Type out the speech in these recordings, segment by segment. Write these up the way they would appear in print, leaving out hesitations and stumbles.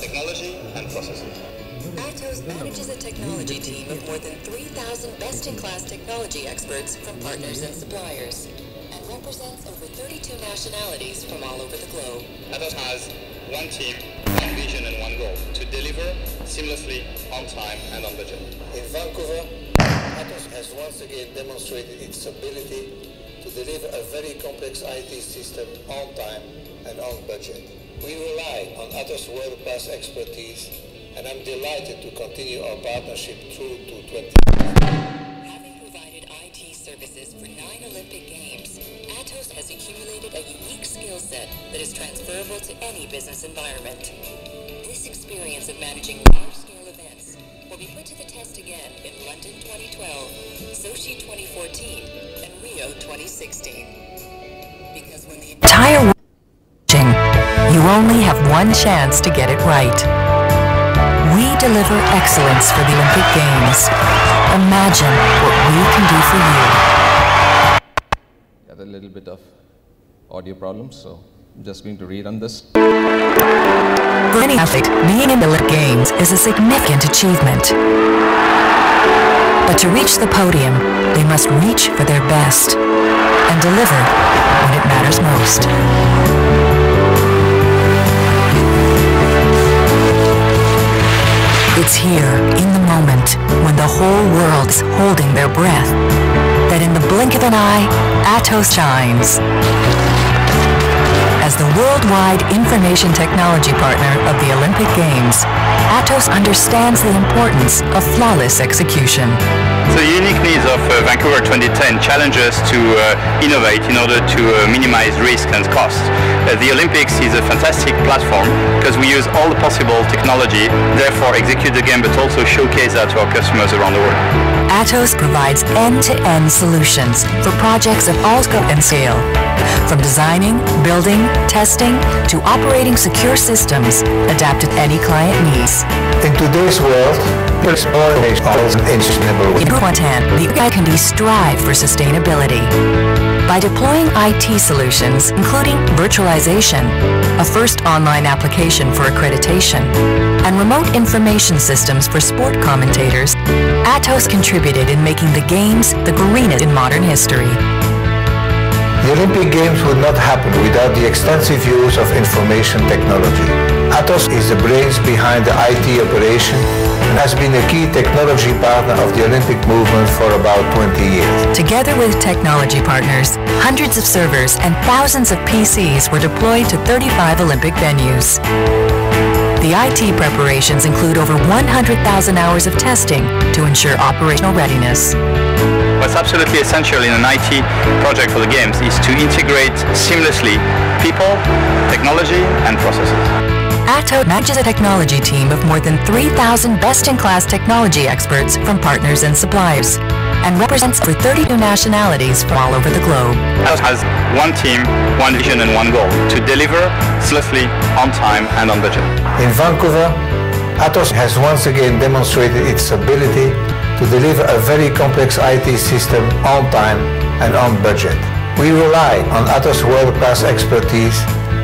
technology and processes. Atos manages a technology team of more than 3,000 best-in-class technology experts from partners and suppliers, and represents over 32 nationalities from all over the globe. Atos has one team, one vision and one goal, to deliver seamlessly, on time and on budget. In Vancouver, Atos has once again demonstrated its ability to deliver a very complex IT system on time and on budget. We rely on Atos' world-class expertise, and I'm delighted to continue our partnership through to 2020. Having provided IT services for 9 Olympic Games, Atos has accumulated a unique skill set that is transferable to any business environment. This experience of managing large-scale events will be put to the test again in London 2012, Sochi 2014, and Rio 2016. Because when the entire world is watching, you only have one chance to get it right. We deliver excellence for the Olympic Games. Imagine what we can do for you. Got a little bit of audio problems, so I'm just going to rerun this. For any athlete, being in the Olympic Games is a significant achievement. But to reach the podium, they must reach for their best and deliver when it matters most. It's here, in the moment, when the whole world's holding their breath, that in the blink of an eye, Atos shines. As the worldwide information technology partner of the Olympic Games, Atos understands the importance of flawless execution. So the unique needs of Vancouver 2010 challenge us to innovate in order to minimize risk and cost. The Olympics is a fantastic platform because we use all the possible technology, therefore execute the game but also showcase that to our customers around the world. Atos provides end-to-end solutions for projects of all scope and scale. From designing, building, testing, to operating secure systems adapted to any client needs. In today's world, there's always sustainable. In one hand, the UICD strive for sustainability. By deploying IT solutions, including virtualization, a first online application for accreditation, and remote information systems for sport commentators, Atos contributed in making the Games the greenest in modern history. The Olympic Games would not happen without the extensive use of information technology. Atos is the brains behind the IT operation and has been a key technology partner of the Olympic movement for about 20 years. Together with technology partners, hundreds of servers and thousands of PCs were deployed to 35 Olympic venues. The IT preparations include over 100,000 hours of testing to ensure operational readiness. What's absolutely essential in an IT project for the Games is to integrate seamlessly people, technology and processes. Atos manages a technology team of more than 3,000 best-in-class technology experts from partners and suppliers, and represents over 32 nationalities from all over the globe. Atos has one team, one vision and one goal, to deliver seamlessly, on time and on budget. In Vancouver, Atos has once again demonstrated its ability to deliver a very complex IT system on time and on budget. We rely on Atos' world-class expertise,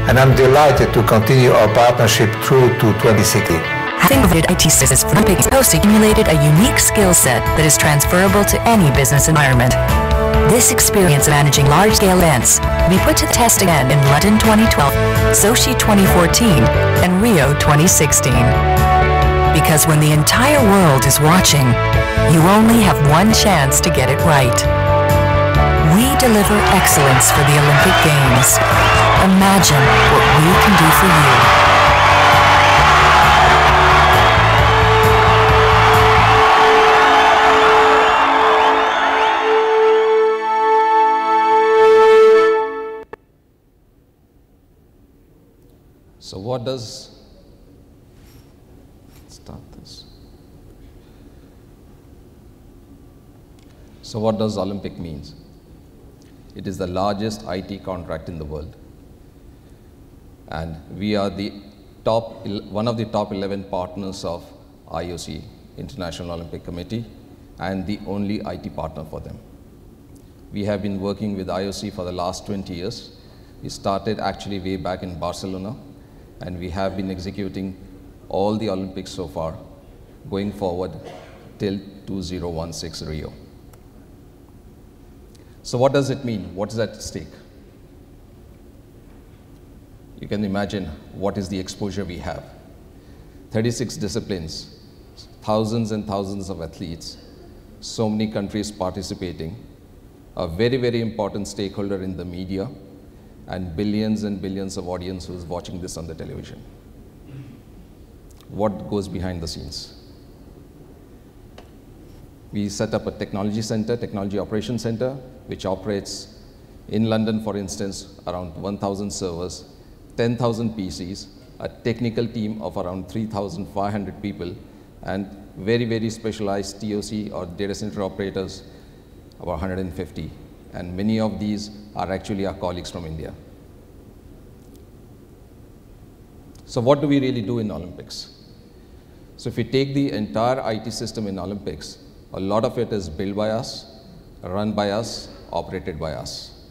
and I'm delighted to continue our partnership through to 2060. Having provided IT systems for Olympic Games, accumulated a unique skill set that is transferable to any business environment. This experience of managing large-scale events will be put to the test again in London 2012, Sochi 2014, and Rio 2016. Because when the entire world is watching, you only have one chance to get it right. We deliver excellence for the Olympic Games. Imagine what we can do for you. So what does, start this. So what does Olympic means? It is the largest IT contract in the world. And we are the one of the top 11 partners of IOC, International Olympic Committee, and the only IT partner for them. We have been working with IOC for the last 20 years. We started actually way back in Barcelona, and we have been executing all the Olympics so far, going forward till 2016 Rio. So what does it mean? What is at stake? You can imagine what is the exposure we have. 36 disciplines, thousands and thousands of athletes, so many countries participating, a very, very important stakeholder in the media, and billions of audience who's watching this on the television. What goes behind the scenes? We set up a technology center, technology operations center, which operates in London, for instance, around 1,000 servers, 10,000 PCs, a technical team of around 3,500 people, and very, very specialized TOC or data center operators, about 150. And many of these are actually our colleagues from India. So what do we really do in Olympics? So if we take the entire IT system in Olympics, a lot of it is built by us, run by us, operated by us.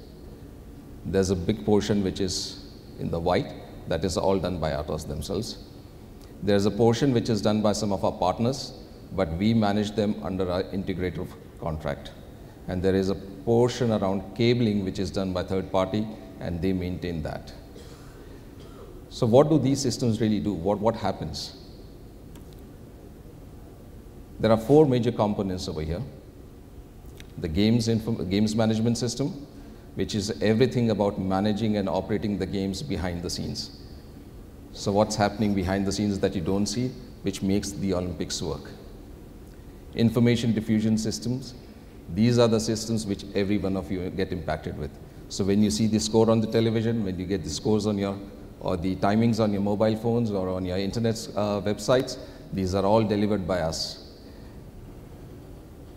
There's a big portion which is in the white, that is all done by Atos themselves. There's a portion which is done by some of our partners, but we manage them under our integrator contract. And there is a portion around cabling which is done by third party, and they maintain that. So what do these systems really do? What happens? There are four major components over here. The games management system, which is everything about managing and operating the games behind the scenes. So what's happening behind the scenes that you don't see, which makes the Olympics work. Information diffusion systems, these are the systems which every one of you get impacted with. So when you see the score on the television, when you get the scores on your, or the timings on your mobile phones or on your internet websites, these are all delivered by us.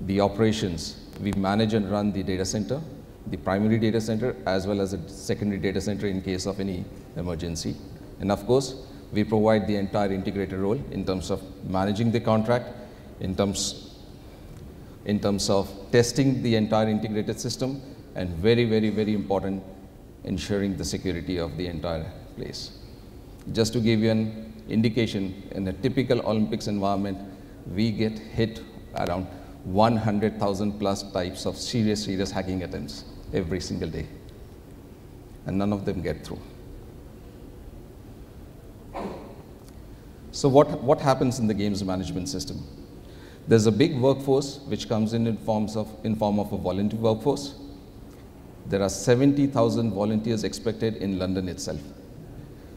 The operations, we manage and run the data center, the primary data center as well as the secondary data center in case of any emergency. And of course, we provide the entire integrator role in terms of managing the contract, in terms of testing the entire integrated system, and very, very, very important, ensuring the security of the entire place. Just to give you an indication, in a typical Olympics environment, we get hit around 100,000 plus types of serious hacking attempts every single day, and none of them get through. So what happens in the games management system? There's a big workforce which comes in form of a volunteer workforce. There are 70,000 volunteers expected in London itself.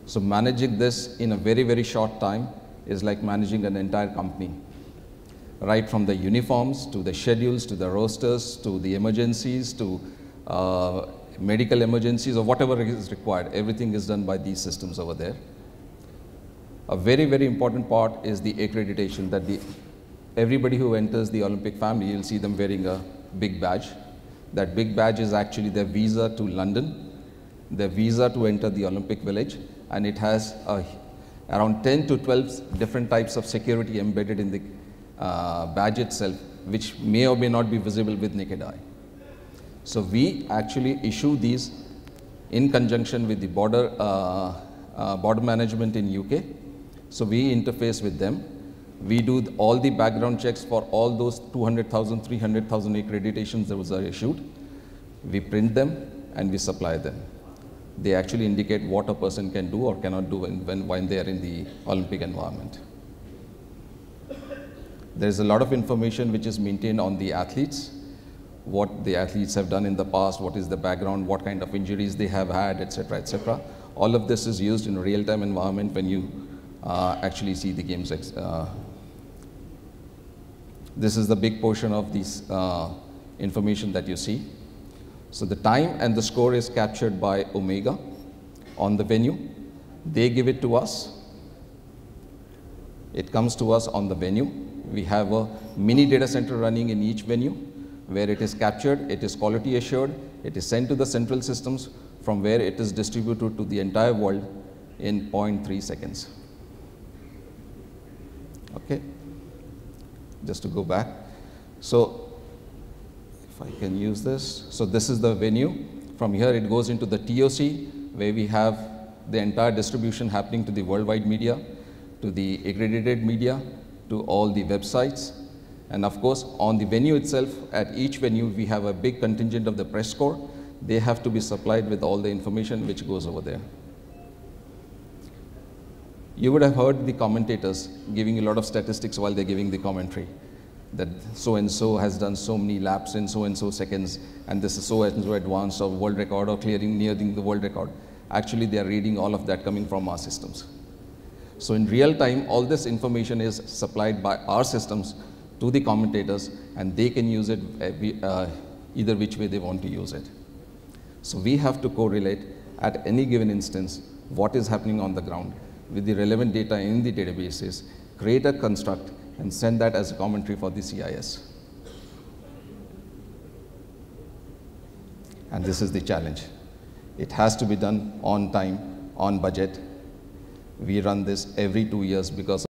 So managing this in a very, very short time is like managing an entire company. Right from the uniforms, to the schedules, to the rosters, to the emergencies, to medical emergencies, or whatever is required, everything is done by these systems over there. A very, very important part is the accreditation, that everybody who enters the Olympic family, you'll see them wearing a big badge. That big badge is actually their visa to London, their visa to enter the Olympic Village, and it has around 10 to 12 different types of security embedded in the badge itself, which may or may not be visible with naked eye. So we actually issue these in conjunction with the border management in UK. So we interface with them. We do all the background checks for all those 200,000, 300,000 accreditations that are issued. We print them and we supply them. They actually indicate what a person can do or cannot do when they are in the Olympic environment. There is a lot of information which is maintained on the athletes, what the athletes have done in the past, what is the background, what kind of injuries they have had, etc., etc. All of this is used in a real-time environment when you actually see the games. This is the big portion of this information that you see. So the time and the score is captured by Omega on the venue. They give it to us. It comes to us on the venue. We have a mini data center running in each venue where it is captured, it is quality assured, it is sent to the central systems from where it is distributed to the entire world in 0.3 seconds. Okay, just to go back. So if I can use this. So this is the venue. From here it goes into the TOC where we have the entire distribution happening to the worldwide media. to the accredited media, to all the websites. And of course, on the venue itself, at each venue, we have a big contingent of the press corps. They have to be supplied with all the information which goes over there. You would have heard the commentators giving a lot of statistics while they're giving the commentary, that so-and-so has done so many laps in so-and-so seconds, and this is so-and-so advanced or world record or nearing the world record. Actually, they are reading all of that coming from our systems. So in real time, all this information is supplied by our systems to the commentators, and they can use it either which way they want to use it. So we have to correlate at any given instance what is happening on the ground with the relevant data in the databases, create a construct, and send that as a commentary for the CIS. And this is the challenge. It has to be done on time, on budget. We run this every 2 years because